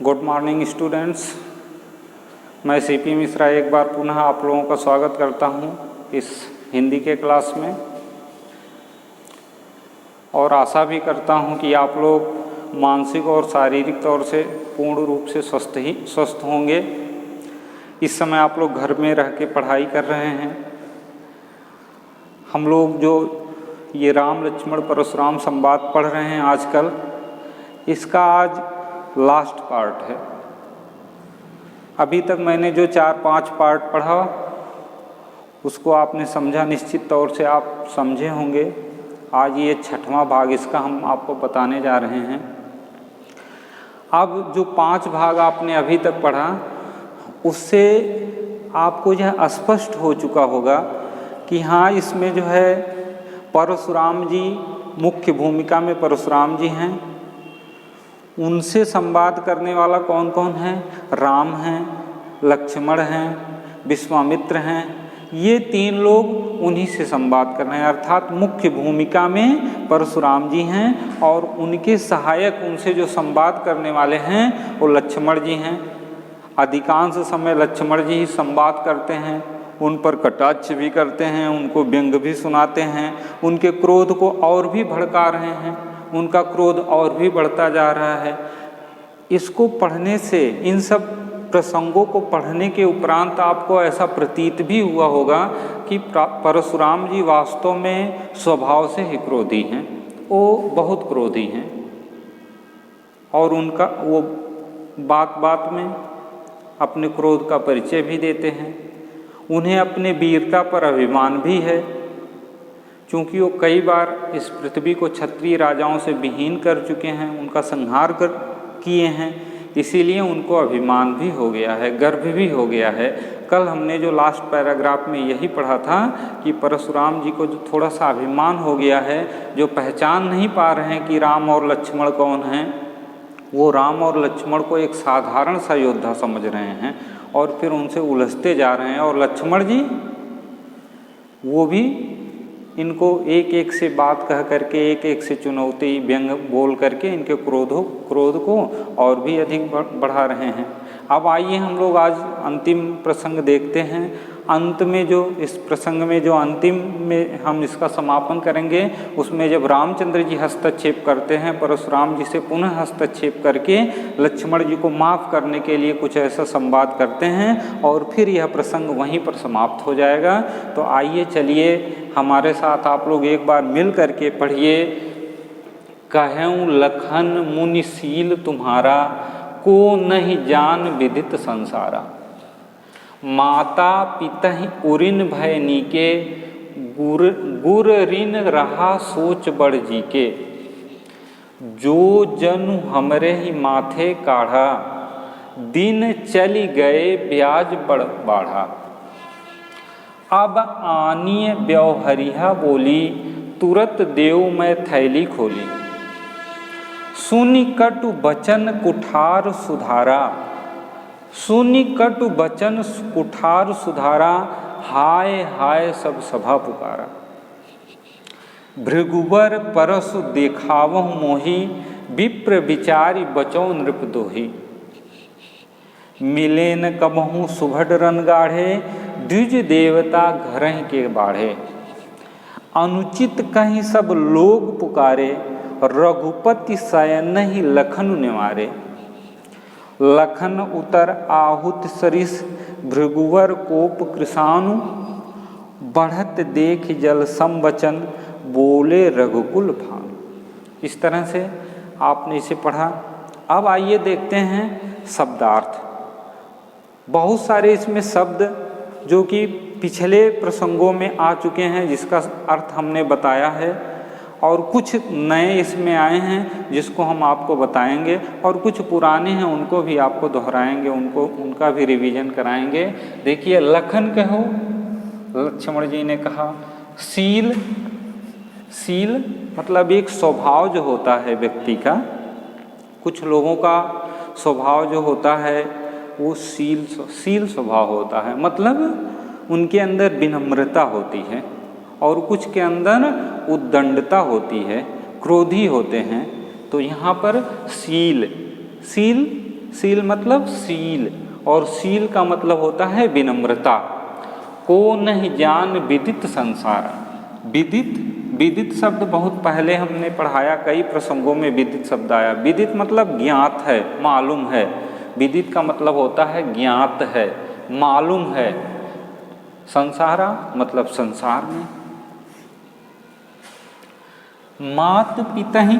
Good morning students. मैं CP Mishra एक बार पुनः आप लोगों का स्वागत करता हूं इस हिंदी के क्लास में, और आशा भी करता हूं कि आप लोग मानसिक और शारीरिक तौर से पूर्ण रूप से स्वस्थ होंगे। इस समय आप लोग घर में रह के पढ़ाई कर रहे हैं। हम लोग जो ये राम लक्ष्मण परशुराम संवाद पढ़ रहे हैं आजकल, इसका आज लास्ट पार्ट है। अभी तक मैंने जो 4-5 पार्ट पढ़ा उसको आपने समझा, निश्चित तौर से आप समझे होंगे। आज ये 6वां भाग इसका हम आपको बताने जा रहे हैं। अब जो 5 भाग आपने अभी तक पढ़ा उससे आपको यह स्पष्ट हो चुका होगा कि हाँ, इसमें जो है परशुराम जी मुख्य भूमिका में परशुराम जी हैं। उनसे संवाद करने वाला कौन कौन है? राम हैं, लक्ष्मण हैं, विश्वामित्र हैं। ये 3 लोग उन्हीं से संवाद कर रहे हैं, अर्थात मुख्य भूमिका में परशुराम जी हैं और उनके सहायक, उनसे जो संवाद करने वाले हैं वो लक्ष्मण जी हैं। अधिकांश समय लक्ष्मण जी ही संवाद करते हैं, उन पर कटाक्ष भी करते हैं, उनको व्यंग भी सुनाते हैं, उनके क्रोध को और भी भड़का रहे हैं, उनका क्रोध और भी बढ़ता जा रहा है। इसको पढ़ने से, इन सब प्रसंगों को पढ़ने के उपरांत आपको ऐसा प्रतीत भी हुआ होगा कि परशुराम जी वास्तव में स्वभाव से ही क्रोधी हैं। वो बहुत क्रोधी हैं और उनका वो बात बात में अपने क्रोध का परिचय भी देते हैं। उन्हें अपने वीरता पर अभिमान भी है, क्योंकि वो कई बार इस पृथ्वी को क्षत्रिय राजाओं से विहीन कर चुके हैं, उनका संहार किए हैं। इसीलिए उनको अभिमान भी हो गया है, गर्व भी हो गया है। कल हमने जो लास्ट पैराग्राफ में यही पढ़ा था कि परशुराम जी को जो थोड़ा सा अभिमान हो गया है, जो पहचान नहीं पा रहे हैं कि राम और लक्ष्मण कौन हैं, वो राम और लक्ष्मण को एक साधारण सा योद्धा समझ रहे हैं और फिर उनसे उलझते जा रहे हैं। और लक्ष्मण जी वो भी इनको एक एक से बात कह करके, एक एक से चुनौती व्यंग बोल करके इनके क्रोध को और भी अधिक बढ़ा रहे हैं। अब आइए हम लोग आज अंतिम प्रसंग देखते हैं। अंत में जो इस प्रसंग में जो अंतिम में हम इसका समापन करेंगे, उसमें जब रामचंद्र जी हस्तक्षेप करते हैं, परशुराम जी से पुनः हस्तक्षेप करके लक्ष्मण जी को माफ़ करने के लिए कुछ ऐसा संवाद करते हैं और फिर यह प्रसंग वहीं पर समाप्त हो जाएगा। तो आइए चलिए हमारे साथ आप लोग एक बार मिल करके पढ़िए। कहूँ लखन मुनिशील तुम्हारा, को नहीं जान विदित संसारा। माता पितहि उरिन भय नीके, गुर ऋण रहा सोच बड़ जी के। जो जनु हमरे ही माथे काढ़ा, दिन चली गए ब्याज बड़ बाढ़ा। अब आनिय व्यवहरिया बोली, तुरत देव मैं थैली खोली। सुनि कटु बचन कुठार सुधारा, सुनि कटु बचन कुठार सुधारा। हाय हाय सब सभा पुकारा। भृगुवर परसु देखावहु मोही, विप्र विचारी बचौ नृप दोही। मिले न कबहू सुभड रन गाढ़े, द्विज देवता घरहि के बाढ़े। अनुचित कहीं सब लोग पुकारे, रघुपति शयन ही लखन निवारे। लखन उतर आहुत सरिस, भृगुवर कोप कृशानु। बढ़त देख जल संवचन, बोले रघुकुल भानु। इस तरह से आपने इसे पढ़ा। अब आइए देखते हैं शब्दार्थ। बहुत सारे इसमें शब्द जो कि पिछले प्रसंगों में आ चुके हैं, जिसका अर्थ हमने बताया है, और कुछ नए इसमें आए हैं जिसको हम आपको बताएंगे, और कुछ पुराने हैं उनको भी आपको दोहराएंगे, उनका भी रिवीजन कराएंगे। देखिए, लखन कहो, लक्ष्मण जी ने कहा। शील, शील मतलब एक स्वभाव जो होता है व्यक्ति का, कुछ लोगों का स्वभाव जो होता है वो शील स्वभाव होता है। मतलब उनके अंदर विनम्रता होती है और कुछ के अंदर उद्दंडता होती है, क्रोधी होते हैं। तो यहाँ पर शील, शील शील मतलब शील, और शील का मतलब होता है विनम्रता। को नहीं जान विदित संसार। विदित, विदित शब्द बहुत पहले हमने पढ़ाया, कई प्रसंगों में विदित शब्द आया। विदित मतलब ज्ञात है, मालूम है। विदित का मतलब होता है ज्ञात है, मालूम है। संसारा मतलब संसार में। मात पिता ही,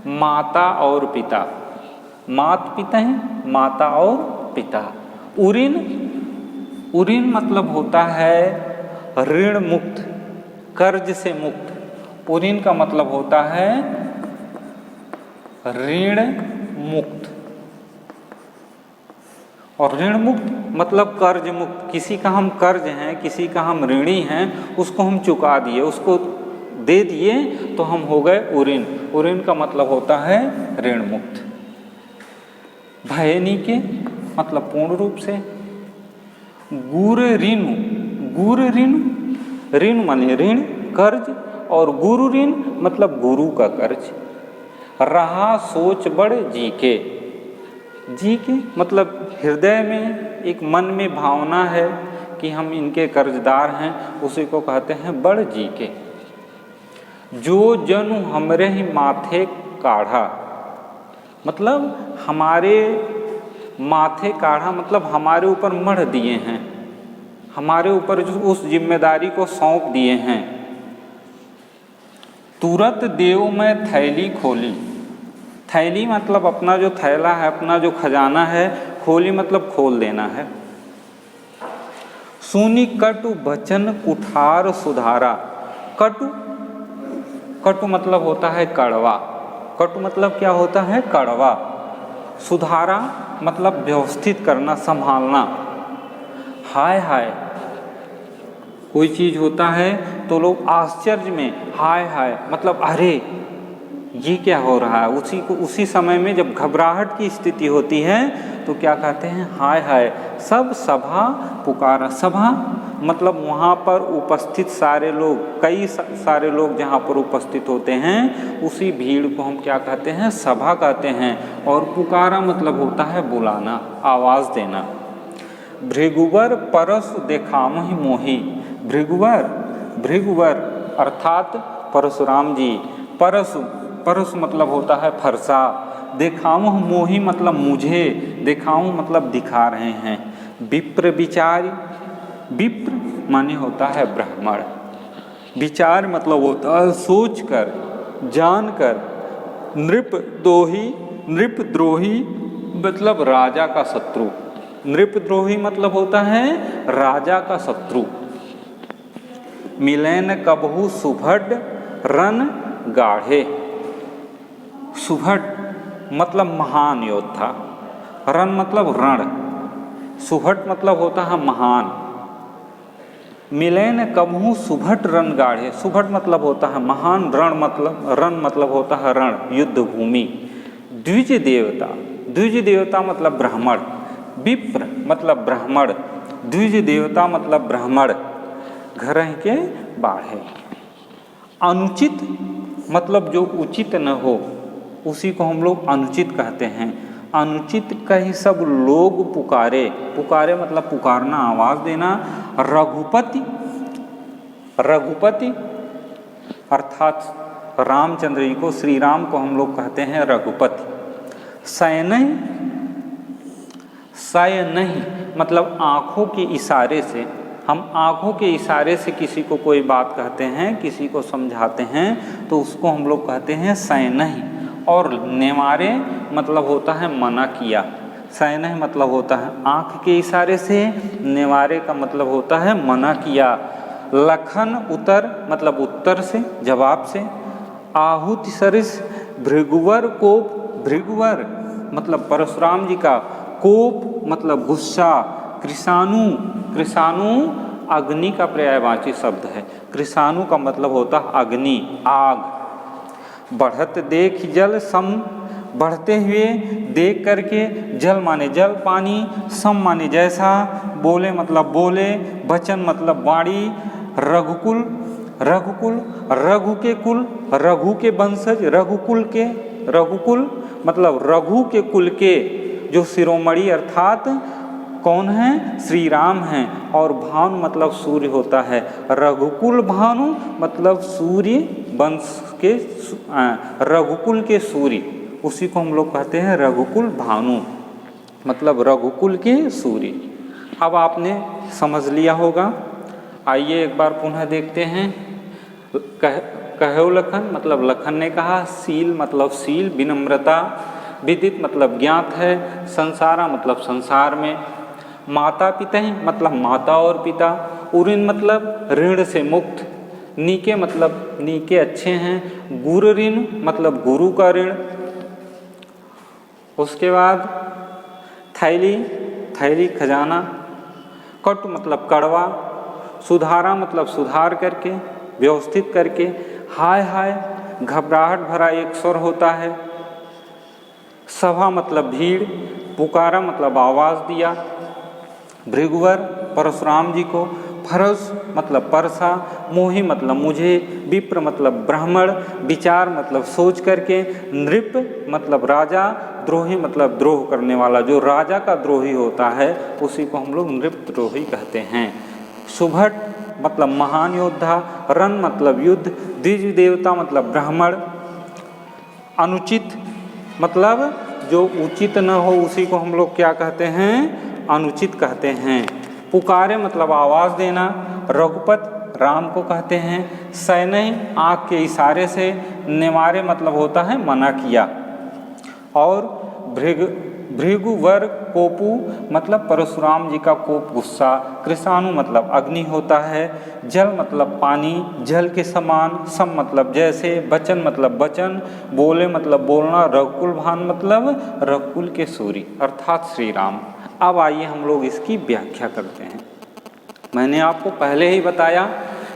माता और पिता। मात पिता ही, माता और पिता। उऋण, उऋण मतलब होता है ऋण मुक्त, कर्ज से मुक्त। उऋण का मतलब होता है ऋण मुक्त, और ऋण मुक्त मतलब कर्ज मुक्त। किसी का हम कर्ज हैं, किसी का हम ऋणी हैं, उसको हम चुका दिए, उसको दे दिए, तो हम हो गए उऋण। उऋण का मतलब होता है ऋण मुक्त। भयनी के मतलब पूर्ण रूप से। गुरु ऋण, गुरु ऋण, ऋण माने ऋण, कर्ज, और गुरु ऋण मतलब गुरु का कर्ज। रहा सोच बड़ जी के, जी के मतलब हृदय में, एक मन में भावना है कि हम इनके कर्जदार हैं, उसी को कहते हैं बड़ जी के। जो जनु हमरे ही माथे काढ़ा, मतलब हमारे माथे काढ़ा मतलब हमारे ऊपर मढ़ दिए हैं, हमारे ऊपर जो उस जिम्मेदारी को सौंप दिए हैं। तुरत देव में थैली खोली। थैली मतलब अपना जो थैला है, अपना जो खजाना है। खोली मतलब खोल देना है। सुनी कटु वचन कुठार सुधारा। कटु, कटु मतलब होता है कड़वा। कटु मतलब क्या होता है? कड़वा। सुधारा मतलब व्यवस्थित करना, संभालना। हाय हाय, कोई चीज़ होता है तो लोग आश्चर्य में हाय हाय मतलब अरे ये क्या हो रहा है। उसी समय में जब घबराहट की स्थिति होती है तो क्या कहते हैं? हाय हाय। सब सभा पुकारा। सभा मतलब वहाँ पर उपस्थित सारे लोग, कई सारे लोग जहाँ पर उपस्थित होते हैं, उसी भीड़ को हम क्या कहते हैं? सभा कहते हैं। और पुकारा मतलब होता है बुलाना, आवाज़ देना। भृगुवर परसु देखामहि मोहि। भृगुवर, भृगुवर अर्थात परशुराम जी। परसु, परसु मतलब होता है फरसा। देखामह मोहि मतलब मुझे, देखाऊं मतलब दिखा रहे हैं। विप्र विचारी, विप्र माने होता है ब्राह्मण। विचार मतलब होता है सोच कर, जान कर। नृप दोही, नृप द्रोही मतलब राजा का शत्रु। नृपद्रोही मतलब होता है राजा का शत्रु। मिलन कबहु सुभट रन गाढ़े। सुभट मतलब महान योद्धा, रन मतलब रण, सुभट मतलब होता है महान। मिलन कबहु सुभट रन गाढ़े। सुभट मतलब होता है महान, रन मतलब होता है रण, युद्ध भूमि। द्विज देवता, द्विज देवता मतलब ब्राह्मण। विप्र मतलब ब्राह्मण, द्विज देवता मतलब ब्राह्मण। घर के बाढ़े। अनुचित मतलब जो उचित न हो, उसी को हम लोग अनुचित कहते हैं। अनुचित कही सब लोग पुकारे। पुकारे मतलब पुकारना, आवाज़ देना। रघुपति, रघुपति अर्थात रामचंद्र जी को, श्री राम को हम लोग कहते हैं रघुपति। सैनई, सैनई मतलब आँखों के इशारे से, हम आँखों के इशारे से किसी को कोई बात कहते हैं, किसी को समझाते हैं, तो उसको हम लोग कहते हैं सैनई। और नेवारे मतलब होता है मना किया। सैनई मतलब होता है आँख के इशारे से, नेवारे का मतलब होता है मना किया। लखन उतर मतलब उत्तर से, जवाब से। आहुति सरिस भृगुवर कोप। भृगुवर मतलब परशुराम जी का, कोप मतलब गुस्सा। कृषाणु, कृषाणु अग्नि का पर्यायवाची शब्द है। कृषाणु का मतलब होता है अग्नि, आग। बढ़त देख जल सम, बढ़ते हुए देख करके। जल माने जल पानी, सम माने जैसा। बोले मतलब बोले, वचन मतलब वाणी। रघुकुल, रघुकुल रघु के कुल, रघु के वंशज, रघुकुल के। रघुकुल मतलब रघु के कुल के जो शिरोमणि अर्थात कौन है? श्री राम हैं। और भानु मतलब सूर्य होता है। रघुकुल भानु मतलब सूर्य वंश के रघुकुल के सूर्य, उसी को हम लोग कहते हैं रघुकुल भानु, मतलब रघुकुल के सूर्य। अब आपने समझ लिया होगा। आइए एक बार पुनः देखते हैं। कहो लखन मतलब लखन ने कहा, शील मतलब शील, विनम्रता, विदित मतलब ज्ञात है, संसारा मतलब संसार में, माता पिता मतलब माता और पिता, उऋण मतलब ऋण से मुक्त, नीके मतलब नीके अच्छे हैं, गुरु ऋण मतलब गुरु का ऋण। उसके बाद थैली, थैली खजाना, कटु मतलब कड़वा, सुधारा मतलब सुधार करके, व्यवस्थित करके, हाय हाय घबराहट भरा एक स्वर होता है, सभा मतलब भीड़, पुकारा मतलब आवाज़ दिया, भृगुवर परशुराम जी को, फरस मतलब परसा, मोहि मतलब मुझे, विप्र मतलब ब्राह्मण, विचार मतलब सोच करके, नृप मतलब राजा, द्रोही मतलब द्रोह करने वाला, जो राजा का द्रोही होता है उसी को हम लोग नृप द्रोही कहते हैं। सुभट मतलब महान योद्धा, रण मतलब युद्ध, द्विज देवता मतलब ब्राह्मण, अनुचित मतलब जो उचित न हो उसी को हम लोग क्या कहते हैं? अनुचित कहते हैं। पुकारे मतलब आवाज़ देना, रघुपत राम को कहते हैं, सैनय आँख के इशारे से, निवारे मतलब होता है मना किया, और भृगुवर कोपु मतलब परशुराम जी का कोप गुस्सा, कृषाणु मतलब अग्नि होता है, जल मतलब पानी, जल के समान, सम मतलब जैसे, वचन मतलब वचन, बोले मतलब बोलना, रघुकुल भान मतलब रघुकुल के सूर्य अर्थात श्री राम। अब आइए हम लोग इसकी व्याख्या करते हैं। मैंने आपको पहले ही बताया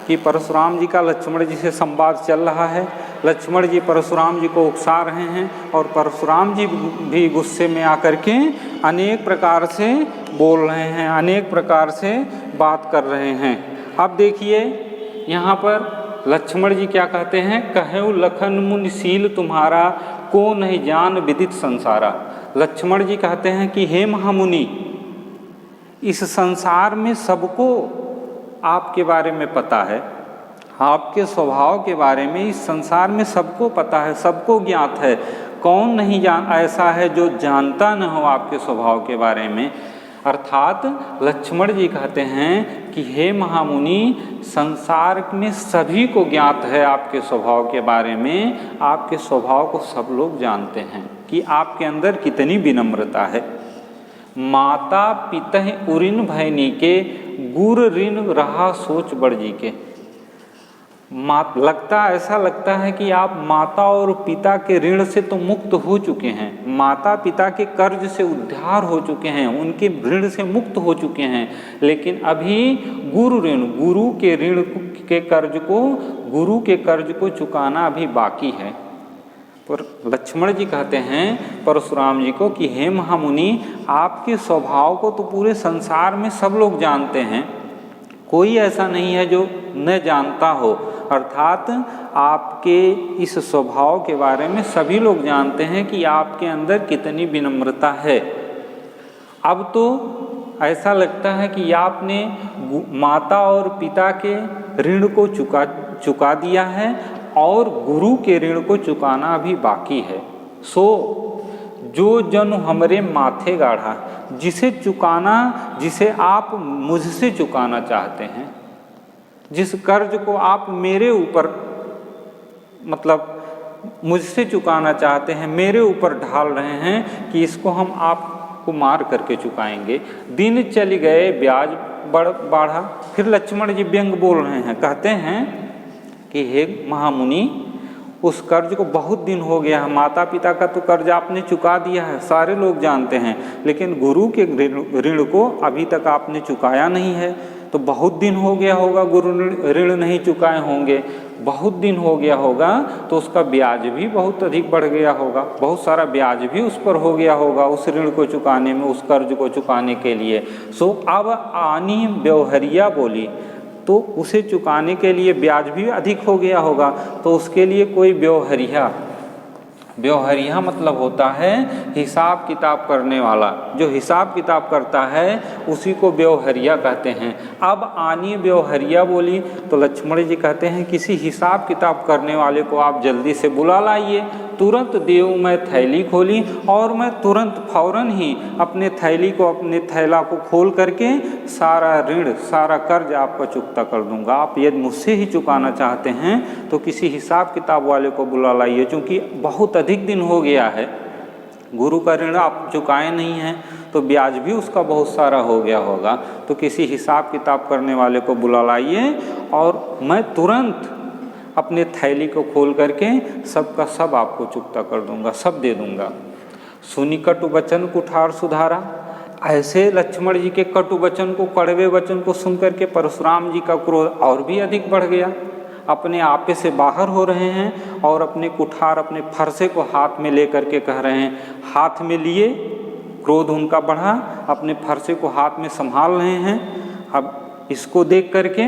कि परशुराम जी का लक्ष्मण जी से संवाद चल रहा है। लक्ष्मण जी परशुराम जी को उकसा रहे हैं और परशुराम जी भी गुस्से में आकर के अनेक प्रकार से बोल रहे हैं, अनेक प्रकार से बात कर रहे हैं। अब देखिए यहाँ पर लक्ष्मण जी क्या कहते हैं? कहो लखन मुनि शील तुम्हारा, को नहीं जान विदित संसारा। लक्ष्मण जी कहते हैं कि हे महामुनि, इस संसार में सबको आपके बारे में पता है, आपके स्वभाव के बारे में इस संसार में सबको पता है, सबको ज्ञात है। कौन नहीं ऐसा है जो जानता न हो आपके स्वभाव के बारे में। अर्थात लक्ष्मण जी कहते हैं कि हे महामुनि, संसार में सभी को ज्ञात है आपके स्वभाव के बारे में, आपके स्वभाव को सब लोग जानते हैं कि आपके अंदर कितनी विनम्रता है। माता पिता उऋण भयनी के, गुर ऋण रहा सोच बड़ जी के। ऐसा लगता है कि आप माता और पिता के ऋण से तो मुक्त हो चुके हैं, माता पिता के कर्ज से उद्धार हो चुके हैं, उनके ऋण से मुक्त हो चुके हैं, लेकिन अभी गुरु ऋण, गुरु के ऋण के कर्ज को चुकाना अभी बाकी है। पर लक्ष्मण जी कहते हैं परशुराम जी को कि हे महामुनि, आपके स्वभाव को तो पूरे संसार में सब लोग जानते हैं, कोई ऐसा नहीं है जो न जानता हो। अर्थात आपके इस स्वभाव के बारे में सभी लोग जानते हैं कि आपके अंदर कितनी विनम्रता है। अब तो ऐसा लगता है कि आपने माता और पिता के ऋण को चुका दिया है और गुरु के ऋण को चुकाना अभी बाकी है। सो जो जन हमरे माथे गाढ़ा, जिसे आप मुझसे चुकाना चाहते हैं, जिस कर्ज को आप मेरे ऊपर मतलब मुझसे चुकाना चाहते हैं, मेरे ऊपर ढाल रहे हैं कि इसको हम आपको मार करके चुकाएंगे। दिन चले गए ब्याज बढ़ा। फिर लक्ष्मण जी व्यंग बोल रहे हैं, कहते हैं कि हे महामुनि, उस कर्ज को बहुत दिन हो गया है, माता पिता का तो कर्ज आपने चुका दिया है, सारे लोग जानते हैं, लेकिन गुरु के ऋण को अभी तक आपने चुकाया नहीं है। तो बहुत दिन हो गया होगा, गुरु ऋण नहीं चुकाए होंगे, बहुत दिन हो गया होगा, तो उसका ब्याज भी बहुत अधिक बढ़ गया होगा, बहुत सारा ब्याज भी उस पर हो गया होगा उस ऋण को चुकाने में, उस कर्ज को चुकाने के लिए। सो अब आनी व्यवहरिया बोली, तो उसे चुकाने के लिए ब्याज भी अधिक हो गया होगा, तो उसके लिए कोई व्यवहरिया व्यवहारिया मतलब होता है हिसाब किताब करने वाला, जो हिसाब किताब करता है उसी को व्यवहारिया कहते हैं। अब आनी व्यवहारिया बोली तो लक्ष्मण जी कहते हैं किसी हिसाब किताब करने वाले को आप जल्दी से बुला लाइए। तुरंत देव मैं थैली खोली और मैं तुरंत फौरन ही अपने थैला को खोल करके सारा ऋण सारा कर्ज आपका चुकता कर दूंगा। आप यदि मुझसे ही चुकाना चाहते हैं तो किसी हिसाब किताब वाले को बुला लाइए, क्योंकि बहुत अधिक दिन हो गया है, गुरु का ऋण आप चुकाए नहीं हैं तो ब्याज भी उसका बहुत सारा हो गया होगा, तो किसी हिसाब किताब करने वाले को बुला लाइए और मैं तुरंत अपने थैली को खोल करके सबका सब आपको चुकता कर दूंगा, सब दे दूंगा। सुनी कटु वचन कुठार सुधारा। ऐसे लक्ष्मण जी के कटु वचन को, कड़वे वचन को सुनकर के परशुराम जी का क्रोध और भी अधिक बढ़ गया। अपने आपे से बाहर हो रहे हैं और अपने कुठार, अपने फरसे को हाथ में लेकर के कह रहे हैं, हाथ में लिए क्रोध उनका बढ़ा, अपने फरसे को हाथ में संभाल रहे हैं। अब इसको देख करके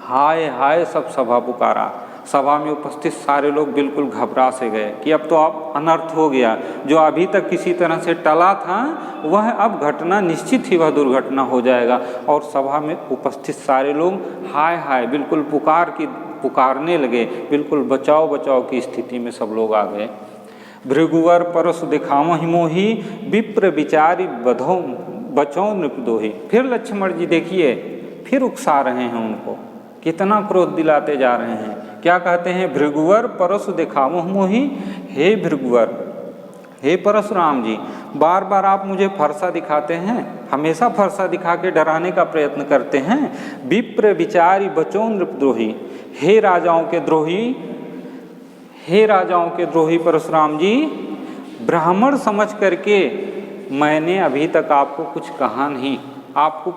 हाय हाय सब सभा पुकारा। सभा में उपस्थित सारे लोग बिल्कुल घबरा से गए कि अब तो अब अनर्थ हो गया, जो अभी तक किसी तरह से टला था वह अब घटना निश्चित ही वह दुर्घटना हो जाएगा। और सभा में उपस्थित सारे लोग हाय हाय बिल्कुल पुकारने लगे, बिल्कुल बचाओ बचाओ की स्थिति में सब लोग आ गए। भृगुवर परसु दिखाओ हिमोही विप्र विचारी बधो बचो नृपदोही। फिर लक्ष्मण जी देखिए फिर उकसा रहे हैं उनको, कितना क्रोध दिलाते जा रहे हैं। क्या कहते हैं? भृगुवर परसु दिखाओ मोही, हे भृगुवर, हे परशुराम जी, बार बार आप मुझे फरसा दिखाते हैं, हमेशा फरसा दिखा के डराने का प्रयत्न करते हैं। विप्र विचारी बचो नृपद्रोही, हे राजाओं के द्रोही, हे राजाओं के द्रोही परशुराम जी, ब्राह्मण समझ करके मैंने अभी तक आपको कुछ कहा नहीं। आपको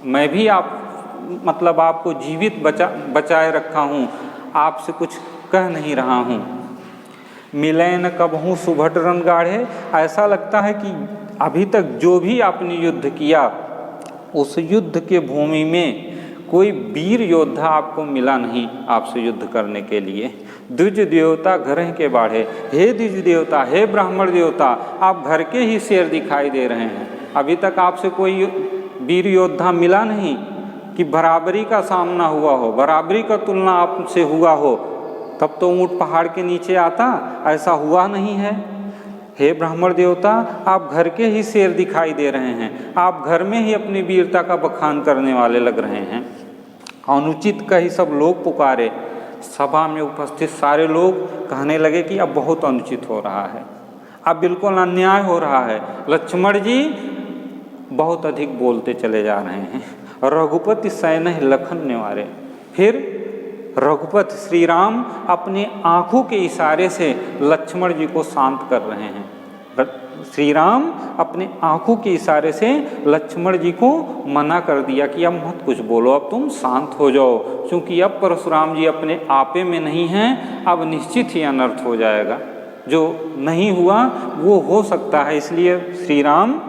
मैं भी आपको जीवित बचाए रखा हूँ, आपसे कुछ कह नहीं रहा हूँ। मिले न कबहूँ सुभट रणगाढ़े। ऐसा लगता है कि अभी तक जो भी आपने युद्ध किया उस युद्ध के भूमि में कोई वीर योद्धा आपको मिला नहीं आपसे युद्ध करने के लिए। द्विज देवता घर के बाढ़े, हे द्विज देवता, हे ब्राह्मण देवता, आप घर के ही शेर दिखाई दे रहे हैं। अभी तक आपसे कोई वीर योद्धा मिला नहीं कि बराबरी का सामना हुआ हो, बराबरी का तुलना आपसे हुआ हो, तब तो ऊँट पहाड़ के नीचे आता, ऐसा हुआ नहीं है। हे ब्राह्मण देवता, आप घर के ही शेर दिखाई दे रहे हैं, आप घर में ही अपनी वीरता का बखान करने वाले लग रहे हैं। अनुचित कही सब लोग पुकारे। सभा में उपस्थित सारे लोग कहने लगे कि अब बहुत अनुचित हो रहा है, अब बिल्कुल अन्याय हो रहा है। लक्ष्मण जी बहुत अधिक बोलते चले जा रहे हैं। रघुपति सैन लखन निवारे। फिर रघुपति श्री राम अपने आँखों के इशारे से लक्ष्मण जी को शांत कर रहे हैं। श्री राम अपने आँखों के इशारे से लक्ष्मण जी को मना कर दिया कि अब मत कुछ बोलो, अब तुम शांत हो जाओ, क्योंकि अब परशुराम जी अपने आपे में नहीं हैं, अब निश्चित ही अनर्थ हो जाएगा। जो नहीं हुआ वो हो सकता है, इसलिए श्री राम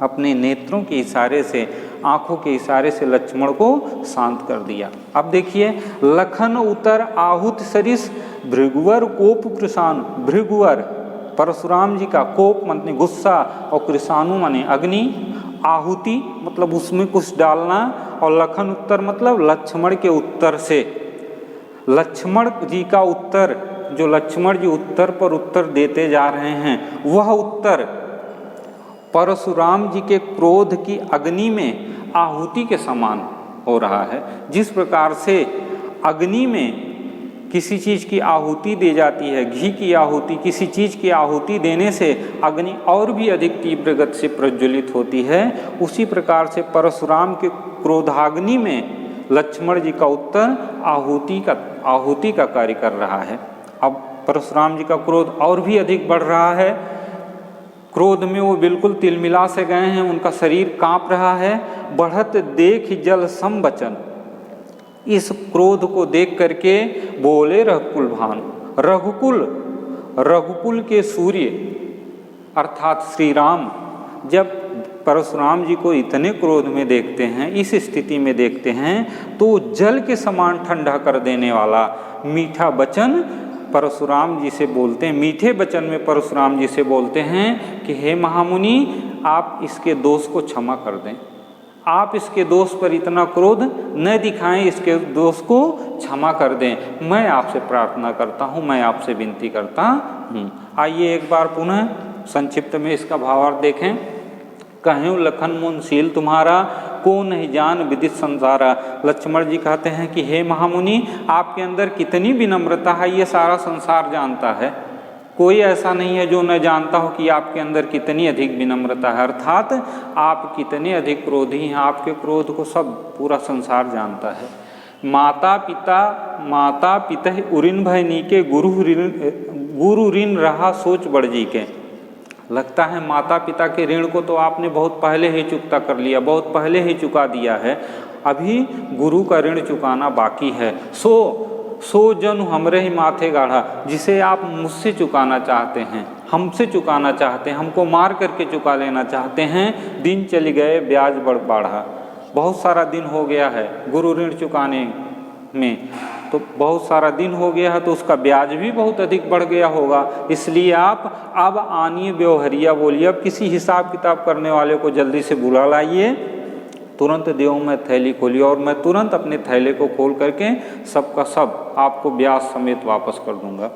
अपने नेत्रों के इशारे से, आँखों के इशारे से लक्ष्मण को शांत कर दिया। अब देखिए, लखन उतर आहुत सरिस भृगुवर कोप कृषाणु। भृगुवर परशुराम जी का, कोप माने गुस्सा और कृषाणु माने अग्नि, आहुति मतलब उसमें कुछ डालना, और लखन उत्तर मतलब लक्ष्मण के उत्तर से। लक्ष्मण जी का उत्तर, जो लक्ष्मण जी उत्तर पर उत्तर देते जा रहे हैं, वह उत्तर परशुराम जी के क्रोध की अग्नि में आहुति के समान हो रहा है। जिस प्रकार से अग्नि में किसी चीज़ की आहुति दी जाती है, घी की आहुति, किसी चीज़ की आहुति देने से अग्नि और भी अधिक तीव्र गति से प्रज्वलित होती है, उसी प्रकार से परशुराम के क्रोधाग्नि में लक्ष्मण जी का उत्तर आहुति का कार्य कर रहा है। अब परशुराम जी का क्रोध और भी अधिक बढ़ रहा है। क्रोध में वो बिल्कुल तिलमिला से गए हैं, उनका शरीर कांप रहा है। बढ़त देख जल सम बचन। इस क्रोध को देख करके बोले रघुकुल भानु। रघुकुल के सूर्य अर्थात श्री राम जब परशुराम जी को इतने क्रोध में देखते हैं, इस स्थिति में देखते हैं, तो जल के समान ठंडा कर देने वाला मीठा वचन परशुराम जी से बोलते हैं, मीठे वचन में परशुराम जी से बोलते हैं कि हे महामुनि, आप इसके दोष को क्षमा कर दें, आप इसके दोष पर इतना क्रोध न दिखाएं, इसके दोष को क्षमा कर दें, मैं आपसे प्रार्थना करता हूँ, मैं आपसे विनती करता हूँ। आइए एक बार पुनः संक्षिप्त में इसका भावार्थ देखें। कहूँ लखन मुनशील तुम्हारा, को नहीं जान विदित संसारा। लक्ष्मण जी कहते हैं कि हे महामुनि, आपके अंदर कितनी विनम्रता है, ये सारा संसार जानता है, कोई ऐसा नहीं है जो न जानता हो कि आपके अंदर कितनी अधिक विनम्रता है, अर्थात आप कितने अधिक क्रोधी हैं, आपके क्रोध को सब पूरा संसार जानता है। माता पिता उरिन भय नीके, गुरु ऋण रहा सोच बड़ जी के। लगता है माता पिता के ऋण को तो आपने बहुत पहले ही चुकता कर लिया, बहुत पहले ही चुका दिया है, अभी गुरु का ऋण चुकाना बाकी है। सो जन हमरे ही माथे गाढ़ा, जिसे आप मुझसे चुकाना चाहते हैं, हमसे चुकाना चाहते हैं, हमको मार करके चुका लेना चाहते हैं। दिन चले गए ब्याज बढ़ा, बहुत सारा दिन हो गया है गुरु ऋण चुकाने में, तो बहुत सारा दिन हो गया है, तो उसका ब्याज भी बहुत अधिक बढ़ गया होगा। इसलिए आप अब आनिए व्यवहारिया बोलिए, अब किसी हिसाब किताब करने वाले को जल्दी से बुला लाइए। तुरंत देव में थैली खोलिए और मैं तुरंत अपने थैले को खोल करके सबका सब आपको ब्याज समेत वापस कर दूंगा।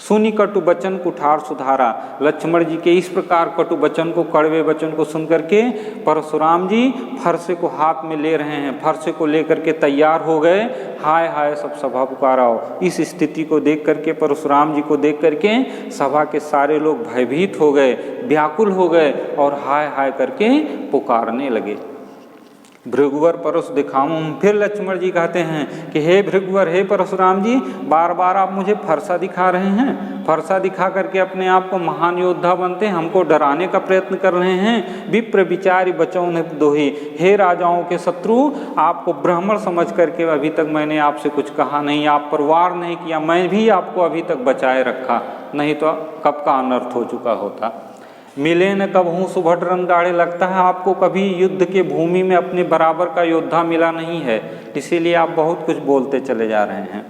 सुनी कटु वचन कुठार सुधारा। लक्ष्मण जी के इस प्रकार कटु वचन को, कड़वे वचन को सुन करके परशुराम जी फरसे को हाथ में ले रहे हैं, फरसे को लेकर के तैयार हो गए। हाय हाय सब सभा पुकाराओ। इस स्थिति को देख करके, परशुराम जी को देख करके सभा के सारे लोग भयभीत हो गए, व्याकुल हो गए और हाय हाय करके पुकारने लगे। भृगुवर परस दिखाऊं। फिर लक्ष्मण जी कहते हैं कि हे भृगुवर, हे परशुराम जी, बार बार आप मुझे फरसा दिखा रहे हैं, फरसा दिखा करके अपने आप को महान योद्धा बनते हैं, हमको डराने का प्रयत्न कर रहे हैं। विप्र विचारी बचौ न दोही। हे राजाओं के शत्रु, आपको ब्राह्मण समझ करके अभी तक मैंने आपसे कुछ कहा नहीं, आप पर वार नहीं किया, मैं भी आपको अभी तक बचाए रखा, नहीं तो कब का अनर्थ हो चुका होता। मिले न कब हूँ सुभट रन गाड़े। लगता है आपको कभी युद्ध के भूमि में अपने बराबर का योद्धा मिला नहीं है, इसीलिए आप बहुत कुछ बोलते चले जा रहे हैं।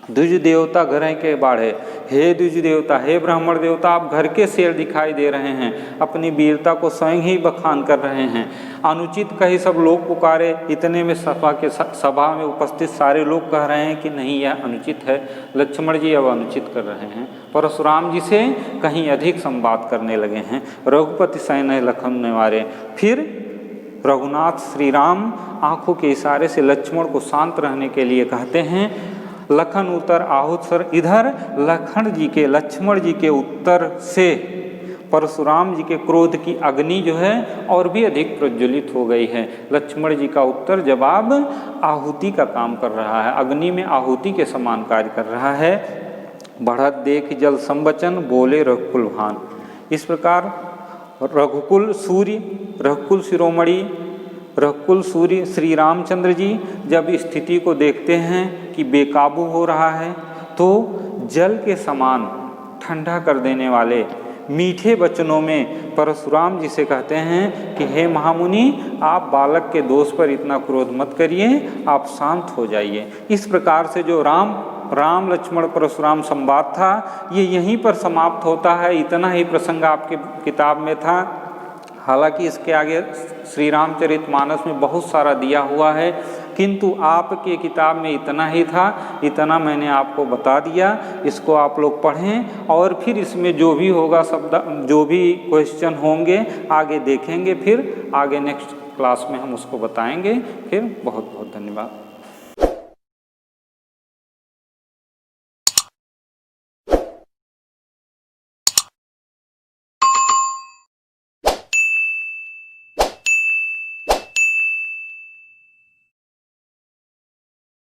द्विज देवता घर के बाढ़े। हे द्विज देवता, हे ब्राह्मण देवता, आप घर के शेर दिखाई दे रहे हैं, अपनी वीरता को स्वयं ही बखान कर रहे हैं। अनुचित कही सब लोग पुकारे। इतने में सभा में उपस्थित सारे लोग कह रहे हैं कि नहीं, यह अनुचित है, लक्ष्मण जी अब अनुचित कर रहे हैं। परशुराम जी से कहीं अधिक संवाद करने लगे हैं। रघुपति सैन्य लखन निवारे। फिर रघुनाथ श्री राम आंखों के इशारे से लक्ष्मण को शांत रहने के लिए कहते हैं। लखन उत्तर आहुत सर। इधर लक्ष्मण जी के उत्तर से परशुराम जी के क्रोध की अग्नि जो है और भी अधिक प्रज्वलित हो गई है। लक्ष्मण जी का उत्तर जवाब आहुति का काम कर रहा है, अग्नि में आहुति के समान कार्य कर रहा है। बढ़त देख जल संवचन बोले रघुकुल भान। इस प्रकार रघुकुल शिरोमणि, रघुकुल सूर्य श्री रामचंद्र जी जब स्थिति को देखते हैं कि बेकाबू हो रहा है, तो जल के समान ठंडा कर देने वाले मीठे वचनों में परशुराम जी से कहते हैं कि हे महामुनि, आप बालक के दोष पर इतना क्रोध मत करिए, आप शांत हो जाइए। इस प्रकार से जो राम लक्ष्मण परशुराम संवाद था, ये यहीं पर समाप्त होता है। इतना ही प्रसंग आपके किताब में था। हालांकि इसके आगे श्री रामचरितमानस में बहुत सारा दिया हुआ है, किंतु आपके किताब में इतना ही था, इतना मैंने आपको बता दिया। इसको आप लोग पढ़ें और फिर इसमें जो भी होगा, जो भी क्वेश्चन होंगे आगे देखेंगे, फिर आगे नेक्स्ट क्लास में हम उसको बताएंगे। फिर बहुत बहुत धन्यवाद।